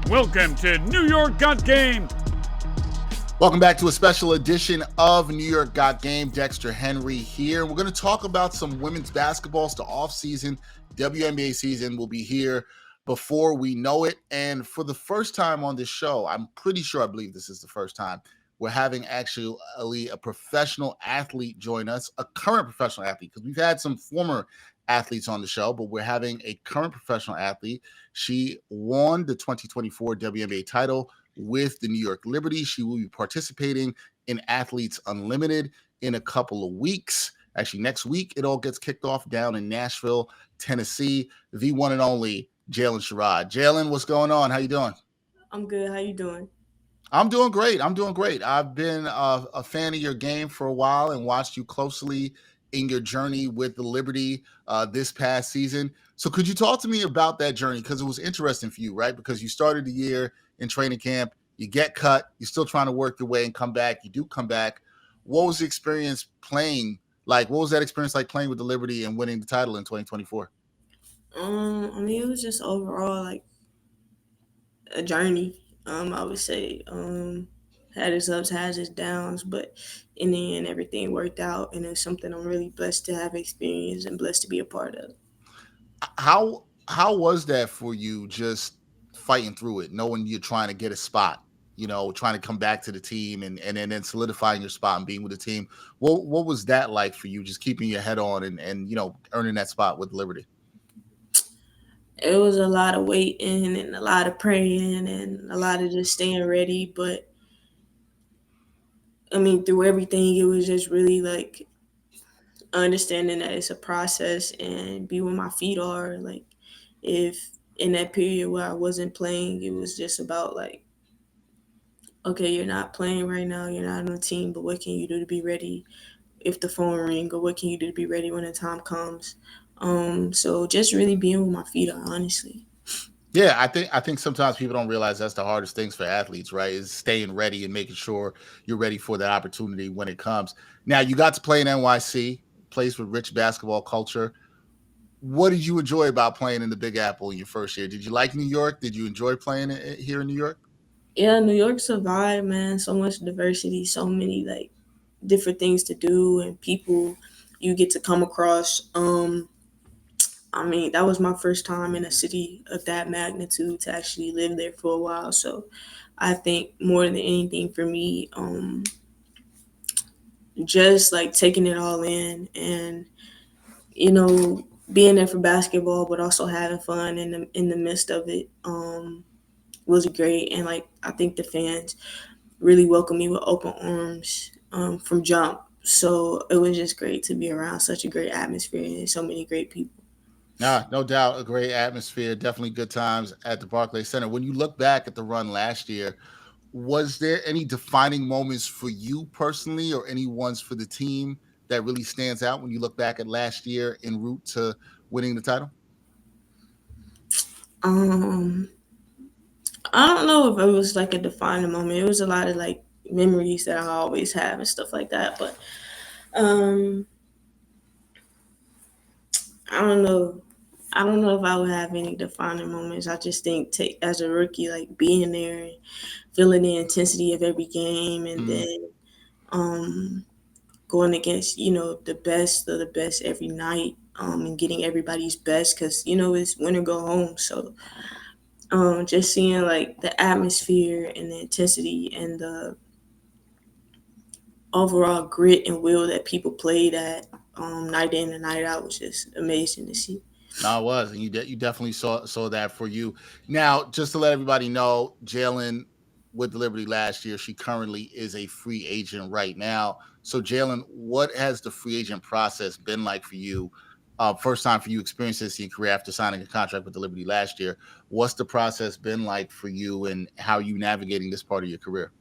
Welcome to New York Got Game. Welcome back to a special edition of New York Got Game. Dexter Henry here. We're going to talk about some women's basketball. It's the off-season. WNBA season will be here before we know it. And for the first time on this show, I believe this is the first time, we're having actually a professional athlete join us, a current professional athlete, because we've had some former athletes on the show, but we're having a current professional athlete. She won the 2024 WNBA title with the New York Liberty. She will be participating in Athletes Unlimited in a couple of weeks. Actually, next week, it all gets kicked off down in Nashville, Tennessee. The one and only Jaylyn Sherrod. Jaylyn, what's going on? How you doing? I'm good. How you doing? I'm doing great. I've been a fan of your game for a while and watched you closely in your journey with the Liberty this past season. So could you talk to me about that journey? Because it was interesting for you, right? Because you started the year in training camp, you get cut, you're still trying to work your way and come back. You do come back. What was the experience playing like? What was that experience like playing with the Liberty and winning the title in 2024? It was just overall like a journey. I would say had its ups, had its downs, but in the end, everything worked out, and it's something I'm really blessed to have experienced and blessed to be a part of. How was that for you, just fighting through it, knowing you're trying to get a spot, trying to come back to the team and then solidifying your spot and being with the team? What was that like for you, just keeping your head on and earning that spot with Liberty? It was a lot of waiting and a lot of praying and a lot of just staying ready, but through everything, it was just really like understanding that it's a process and be where my feet are. Like, if in that period where I wasn't playing, it was just about like, okay, you're not playing right now, you're not on the team, but what can you do to be ready if the phone ring, or what can you do to be ready when the time comes? So just really being where my feet are, honestly. Yeah, I think sometimes people don't realize that's the hardest things for athletes, right? Is staying ready and making sure you're ready for that opportunity when it comes. Now, you got to play in NYC, place with rich basketball culture. What did you enjoy about playing in the Big Apple in your first year? Did you like New York? Did you enjoy playing here in New York? Yeah, New York's a vibe, man. So much diversity, so many like different things to do and people you get to come across. That was my first time in a city of that magnitude to actually live there for a while. So I think more than anything for me, just like taking it all in and, you know, being there for basketball, but also having fun in the midst of it, was great. And like, I think the fans really welcomed me with open arms, from jump. So it was just great to be around such a great atmosphere and so many great people. Nah, no doubt, a great atmosphere. Definitely good times at the Barclays Center. When you look back at the run last year, was there any defining moments for you personally, or any ones for the team that really stands out when you look back at last year en route to winning the title? Um, I don't know if it was like a defining moment. It was a lot of like memories that I always have and stuff like that. But um, I don't know. I don't know if I would have any defining moments. I just think take as a rookie, like being there and feeling the intensity of every game, and Mm. then um, going against the best of the best every night, and getting everybody's best because it's win or go home. So just seeing like the atmosphere and the intensity and the overall grit and will that people played at, night in and night out, was just amazing to see. No, it was, and you definitely saw that for you. Now, just to let everybody know, Jaylyn with the Liberty last year, she currently is a free agent right now. So, Jaylyn, what has the free agent process been like for you? First time for you experiencing this in your career after signing a contract with the Liberty last year. What's the process been like for you, and how are you navigating this part of your career?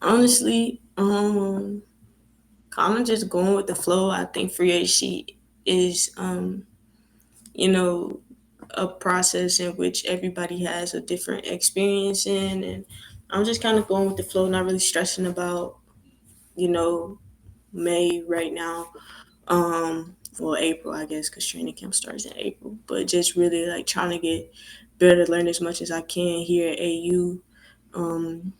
Honestly, kind of just going with the flow. I think free agency is, you know, a process in which everybody has a different experience in, and I'm just kind of going with the flow, not really stressing about, you know, May right now. Well, April, I guess, because training camp starts in April, but just really like trying to get better learn as much as I can here at AU, um,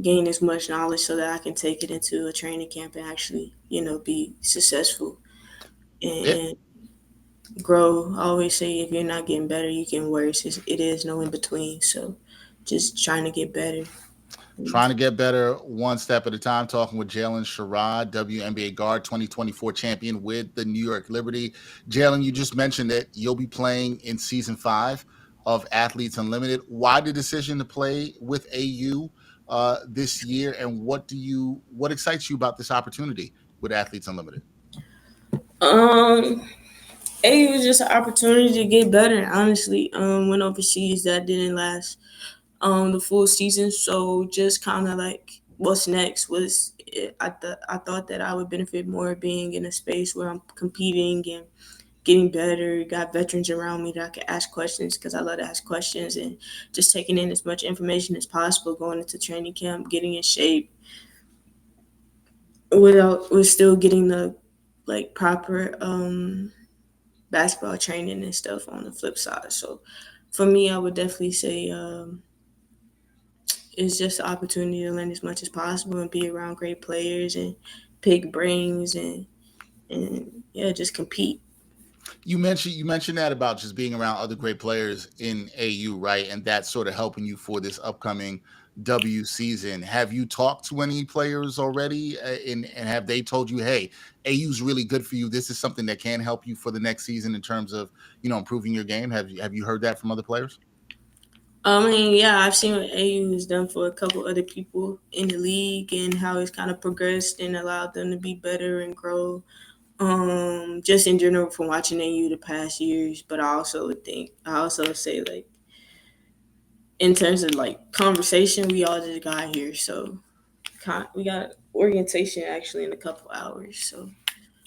gain as much knowledge so that I can take it into a training camp and actually, be successful Yeah, and grow. I always say if you're not getting better, you get worse. It is no in between. So just trying to get better. trying to get better one step at a time. Talking with Jaylyn Sherrod, WNBA guard, 2024 champion with the New York Liberty. Jaylyn, you just mentioned that you'll be playing in season 5 of Athletes Unlimited. Why the decision to play with AU this year, and what excites you about this opportunity with Athletes Unlimited? Um, it was just an opportunity to get better. Honestly, went overseas that didn't last the full season, so just kind of like what's next was I thought that I would benefit more being in a space where I'm competing and getting better. Got veterans around me that I could ask questions because I love to ask questions and just taking in as much information as possible going into training camp, getting in shape without with still getting the like proper basketball training and stuff on the flip side. So for me, I would definitely say it's just an opportunity to learn as much as possible and be around great players and pick brains and yeah, just compete. You mentioned that about just being around other great players in AU, right? And that's sort of helping you for this upcoming W season. Have you talked to any players already, and have they told you, "Hey, AU is really good for you. This is something that can help you for the next season in terms of improving your game"? Have you heard that from other players? I mean, yeah, I've seen what AU has done for a couple other people in the league and how it's kind of progressed and allowed them to be better and grow. Just in general from watching AU the past years, but I also say like in terms of like conversation, we all just got here, so we got orientation actually in a couple hours, so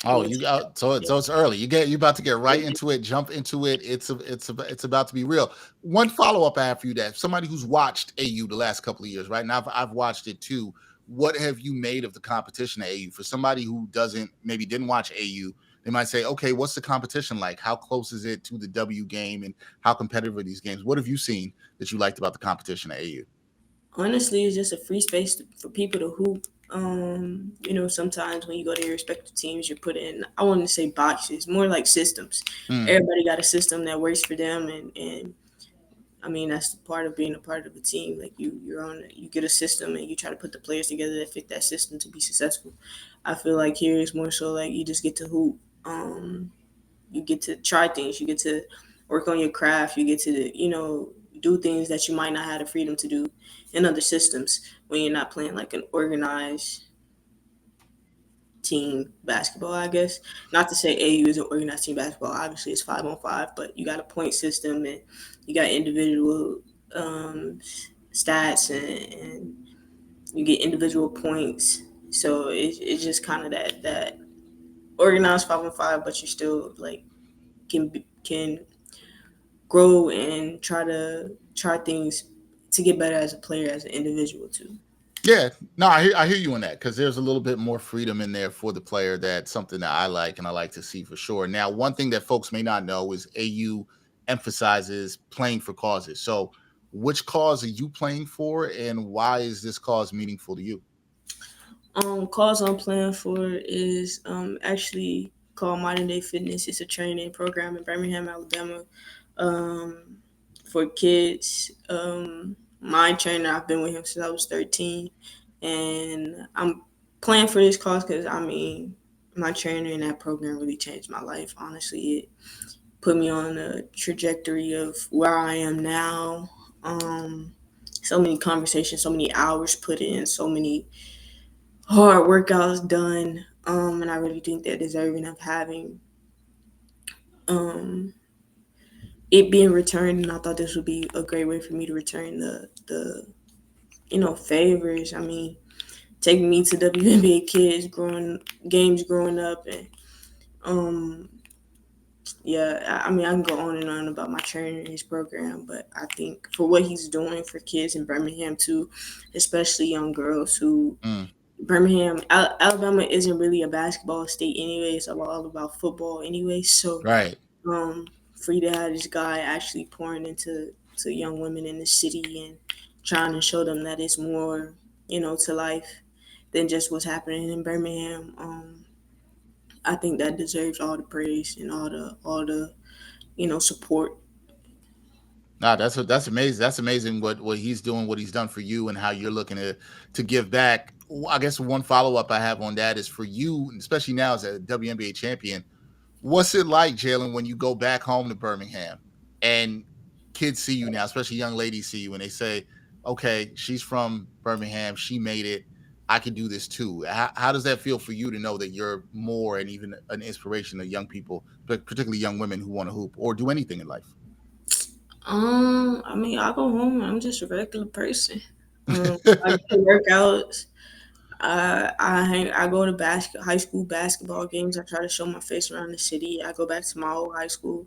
Oh, we'll you check got out. so it's early. You about to get right into it, jump into it. It's about to be real. One follow up I have for you, that somebody who's watched AU the last couple of years, right? Now I've watched it too. What have you made of the competition at AU? For somebody who didn't watch AU, they might say, okay, what's the competition like? How close is it to the W game, and how competitive are these games? What have you seen that you liked about the competition at AU? Honestly, it's just a free space for people to hoop. Sometimes when you go to your respective teams, you're put in, I wouldn't say boxes, more like systems. Mm, Everybody got a system that works for them, and I mean that's the part of being a part of a team. Like you get a system and you try to put the players together that fit that system to be successful. I feel like here is more so like you just get to hoop. You get to try things. You get to work on your craft. You get to do things that you might not have the freedom to do in other systems when you're not playing like an organized team basketball, I guess. Not to say AU is an organized team basketball. Obviously, it's 5-on-5, but you got a point system and you got individual um, stats and you get individual points. So it's just kind of that organized 5-on-5, but you still like can grow and try things to get better as a player, as an individual too. yeah, no, I hear you on that, because there's a little bit more freedom in there for the player. That's something that I like and I like to see for sure. Now, one thing that folks may not know is AU emphasizes playing for causes. So, which cause are you playing for, and why is this cause meaningful to you? Cause I'm playing for is actually called Modern Day Fitness. It's a training program in Birmingham, Alabama, um, for kids. My trainer, I've been with him since I was 13, and I'm playing for this cause because I mean, my trainer in that program really changed my life. Honestly, it put me on a trajectory of where I am now. So many conversations, so many hours put in, so many hard workouts done. And I really think they're deserving of having um, it being returned. And I thought this would be a great way for me to return the favors. I mean, taking me to WNBA kids growing games growing up, and um, yeah, I mean, I can go on and on about my trainer and his program, but I think for what he's doing for kids in Birmingham too, especially young girls who Mm, Alabama isn't really a basketball state anyway. It's all about football anyway. So right. for you to have this guy actually pouring into to young women in the city and trying to show them that it's more, to life than just what's happening in Birmingham. I think that deserves all the praise and all the support. Nah, that's amazing. That's amazing what he's doing, what he's done for you, and how you're looking to give back. I guess one follow up I have on that is for you, especially now as a WNBA champion. What's it like, Jaylyn, when you go back home to Birmingham and kids see you now, especially young ladies see you, and they say, "Okay, she's from Birmingham. She made it. I can do this too." How does that feel for you to know that you're more and even an inspiration to young people, but particularly young women who want to hoop or do anything in life? I mean, I go home. I'm just a regular person. I do workouts. I go to high school basketball games. I try to show my face around the city. I go back to my old high school.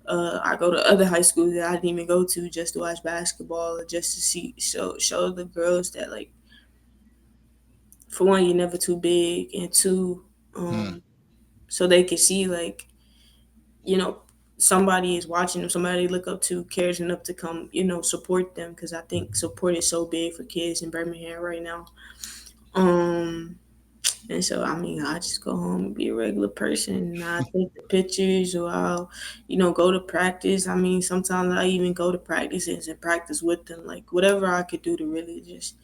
I go to other high schools that I didn't even go to just to watch basketball, or just to show the girls that, like, for one, you're never too big, and two, Hmm. so they can see, like, you know somebody is watching them, somebody they look up to cares enough to come, support them, because I think support is so big for kids in Birmingham right now. Um, And so, I mean, I just go home and be a regular person. And I take the pictures, or I'll, go to practice. I mean, sometimes I even go to practices and practice with them. Like, whatever I could do to really just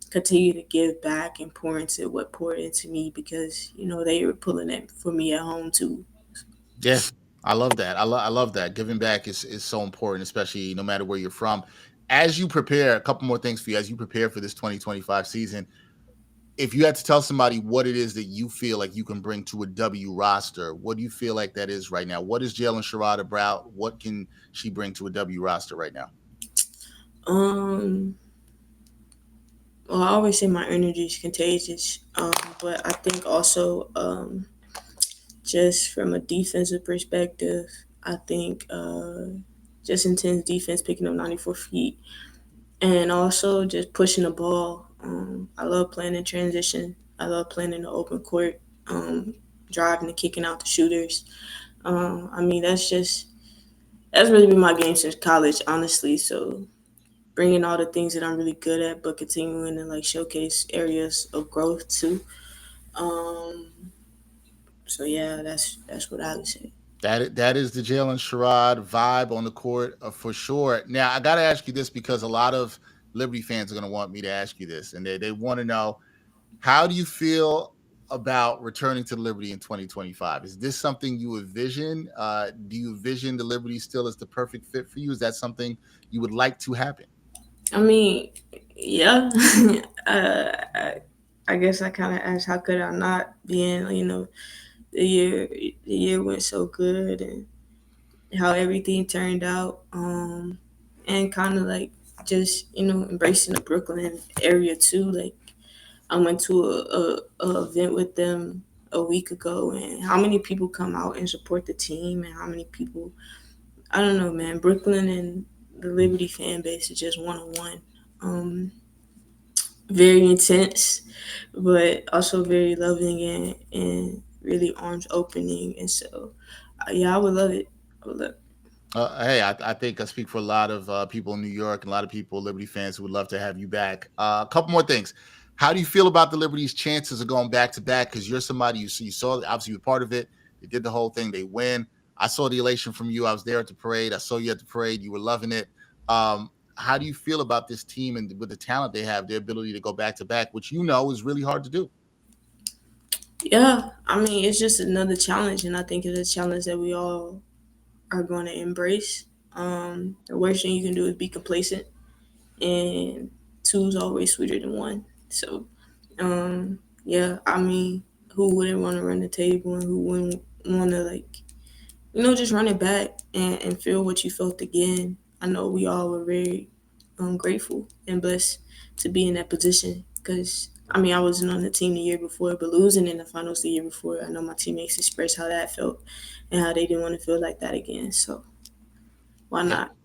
continue to give back and pour into what poured into me, because, they were pulling it for me at home too. Yeah, I love that. I love that. Giving back is so important, especially no matter where you're from. As you prepare, a couple more things for you as you prepare for this 2025 season. If you had to tell somebody what it is that you feel like you can bring to a W roster, what do you feel like that is right now? What is Jaylyn Sherrod about? What can she bring to a W roster right now? Um, well, I always say my energy is contagious. But I think also, just from a defensive perspective, I think just intense defense, picking up 94 feet, and also just pushing the ball. I love playing in transition. I love playing in the open court, driving and kicking out the shooters. I mean, that's really been my game since college, honestly. So bringing all the things that I'm really good at, but continuing to, like, showcase areas of growth too. Um, so yeah, that's what I would say. That is the Jalen Sherrod vibe on the court for sure. Now I got to ask you this because a lot of Liberty fans are going to want me to ask you this, and they want to know, how do you feel about returning to Liberty in 2025? Is this something you envision? Do you envision the Liberty still as the perfect fit for you? Is that something you would like to happen? I mean, yeah. I guess I kind of asked, how could I not, being, the year went so good, and how everything turned out, and kind of like just, embracing the Brooklyn area too. Like, I went to a event with them a week ago, and how many people come out and support the team, and how many people, I don't know, man. Brooklyn and the Liberty fan base is just one on one. Very intense, but also very loving, and really arms opening. And so, yeah, I would love it. I would love. Hey, I think I speak for a lot of people in New York and a lot of people, Liberty fans, who would love to have you back. A couple more things. How do you feel about the Liberty's chances of going back to back? Because you're somebody you saw, obviously, you're part of it. They did the whole thing. They win. I saw the elation from you. I was there at the parade. I saw you at the parade. You were loving it. How do you feel about this team and with the talent they have, their ability to go back to back, which is really hard to do? Yeah, I mean, it's just another challenge, and I think it's a challenge that we all are going to embrace. The worst thing you can do is be complacent, and two is always sweeter than one. So, yeah, I mean, who wouldn't want to run the table, and who wouldn't want to, like, just run it back, and feel what you felt again. I know we all were very grateful and blessed to be in that position, because, I mean, I wasn't on the team the year before, but losing in the finals the year before, I know my teammates expressed how that felt and how they didn't want to feel like that again. So why Yeah. not?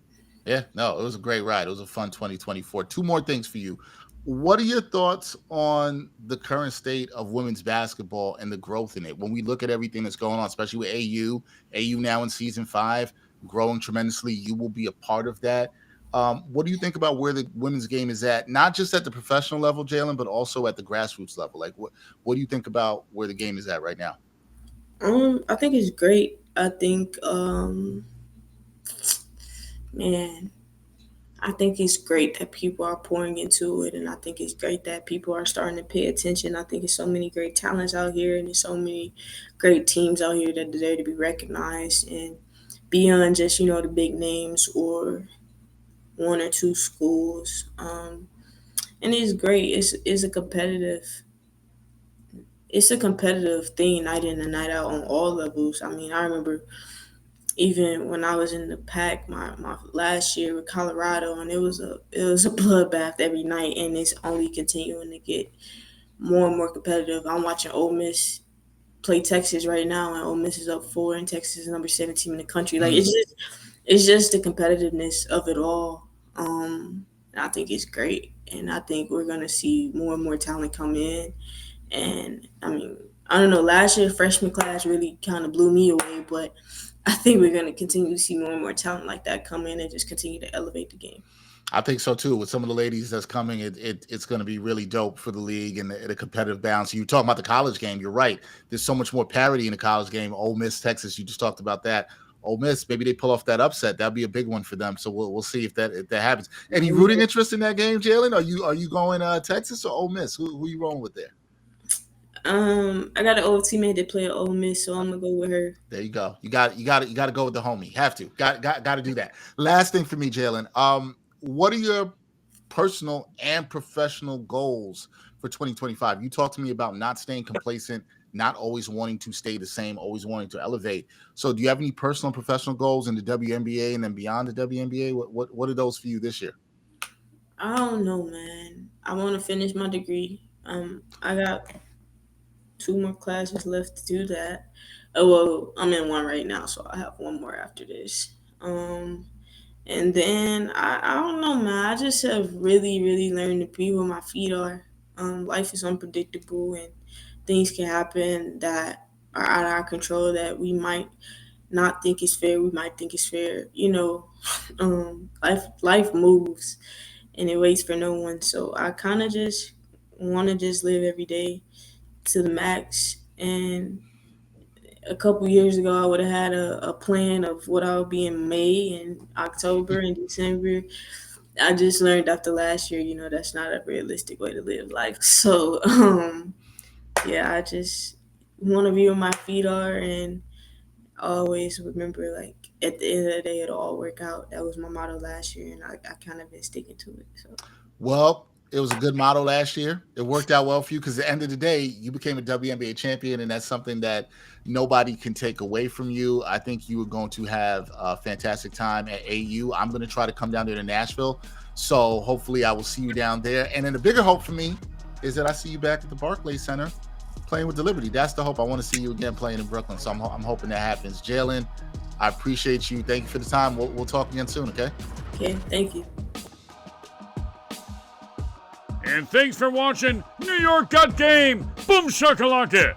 Yeah, no, it was a great ride. It was a fun 2024. Two more things for you. What are your thoughts on the current state of women's basketball and the growth in it? When we look at everything that's going on, especially with AU now in season 5, growing tremendously, you will be a part of that. What do you think about where the women's game is at, not just at the professional level, Jaylyn, but also at the grassroots level? Like, what do you think about where the game is at right now? I think it's great. I think, man, I think it's great that people are pouring into it, and I think it's great that people are starting to pay attention. I think there's so many great talents out here, and there's so many great teams out here that deserve to be recognized. And beyond just the big names or one or two schools, and it's great. It's a competitive thing, night in and night out on all levels. I mean, I remember even when I was in the pack my last year with Colorado, and it was a bloodbath every night, and it's only continuing to get more and more competitive. I'm watching Ole Miss play Texas right now, and Ole Miss is up 4, and Texas is number 17 in the country. Like it's just the competitiveness of it all. And I think it's great, and I think we're gonna see more and more talent come in. And I mean, I don't know. Last year, freshman class really kind of blew me away, but I think we're going to continue to see more and more talent like that come in and just continue to elevate the game. I think so too. With some of the ladies that's coming, it's going to be really dope for the league and the competitive balance. You talk about the college game. You're right. There's so much more parity in the college game. Ole Miss, Texas. You just talked about that. Ole Miss, maybe they pull off that upset. That'd be a big one for them. So we'll see if that happens. Any rooting interest in that game, Jaylyn? Are you going Texas or Ole Miss? Who are you rolling with there? I got an old teammate that played at Ole Miss, so I'm gonna go with her. There you go. You got to go with the homie. Have to. Got to do that. Last thing for me, Jaylyn. What are your personal and professional goals for 2025? You talked to me about not staying complacent, not always wanting to stay the same, always wanting to elevate. So, do you have any personal and professional goals in the WNBA and then beyond the WNBA? What are those for you this year? I don't know, man. I want to finish my degree. I got 2 more classes left to do that. Oh, well, I'm in one right now, so I have one more after this. And then I don't know, man. I just have really, really learned to be where my feet are. Life is unpredictable, and things can happen that are out of our control that we might not think is fair. We might think is fair. Life moves, and it waits for no one. So I kind of just want to just live every day to the max. And a couple years ago, I would have had a plan of what I would be in May and October and December. I just learned after last year, that's not a realistic way to live life. So, yeah, I just want to be where my feet are, and always remember, like, at the end of the day, it'll all work out. That was my motto last year, and I kind of been sticking to it. So. Well, it was a good motto last year. It worked out well for you because at the end of the day, you became a WNBA champion, and that's something that nobody can take away from you. I think you were going to have a fantastic time at AU. I'm going to try to come down there to Nashville. So hopefully I will see you down there. And then the bigger hope for me is that I see you back at the Barclays Center playing with the Liberty. That's the hope. I want to see you again playing in Brooklyn. So I'm hoping that happens. Jaylyn, I appreciate you. Thank you for the time. We'll talk again soon, okay? Okay, thank you. And thanks for watching New York Got Game. Boom shakalaka.